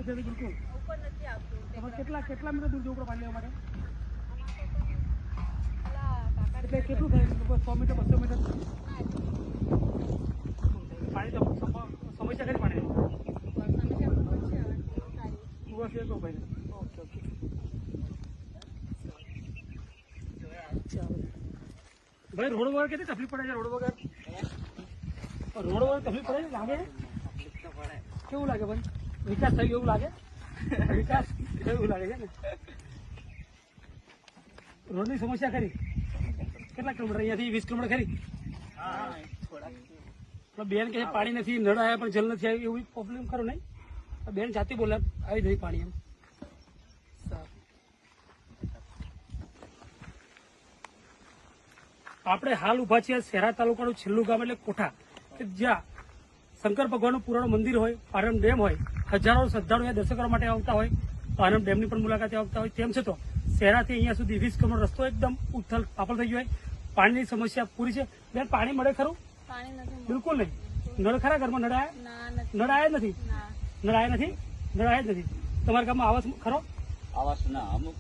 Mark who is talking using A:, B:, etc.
A: નથી બિલકુલ
B: ઉપર નથી આવતું.
A: તમારે કેટલા મીટર દૂર જવું પડે પાણી લેવા માટે?
B: પેલા
A: એટલે કેટલું થાય? 100 મીટર 200 મીટર પાણી તો સમસ્યા કરી પાણી ભાઈ. ઓકે ઓકે ભાઈ રોડ વગર કેટલી તકલીફ પડે છે? રોડ વગર તકલીફ પડે લાગે? કેવું લાગે ભાઈ? વિકાસ થઈ ગયો એવું લાગે? વિકાસ એવું લાગે છે ને? રોડની સમસ્યા ખરી? કેટલા કિલોમીટર? અહીંયાથી 20 કિલોમીટર ખરી? બેન કે પાણી નથી, નળ આવ્યા પણ જલ નથી આવ્યું, એવું પ્રોબ્લેમ ખરો નહીં? બેન જાતે બોલે આવી નહીં પાણી એમ. આપણે હાલ ઉભા છીએ શહેરા તાલુકાનું છેલ્લું ગામ એટલે કોઠા, કે જ્યાં શંકર ભગવાનનું પુરાણું મંદિર હોય, પારમ ડેમ હોય, હજારો શ્રદ્ધાળુઓ દર્શન કરવા માટે આવતા હોય, પારમ ડેમની પણ મુલાકાતે આવતા હોય. તેમ છતાં શહેરાથી અહીંયા સુધી 20 કિલોમીટર રસ્તો એકદમ ઉથલ પાપડ થઈ ગયો હોય. પાણીની સમસ્યા પૂરી છે. બેન પાણી મળે ખરું?
B: પાણી નથી.
A: બિલકુલ નહીં. નળ ખરા ઘરમાં? નળાયા નથી. નળાયા નથી. તમારા ગામમાં આવાસ ખરો?
C: આવાસ ના અમુક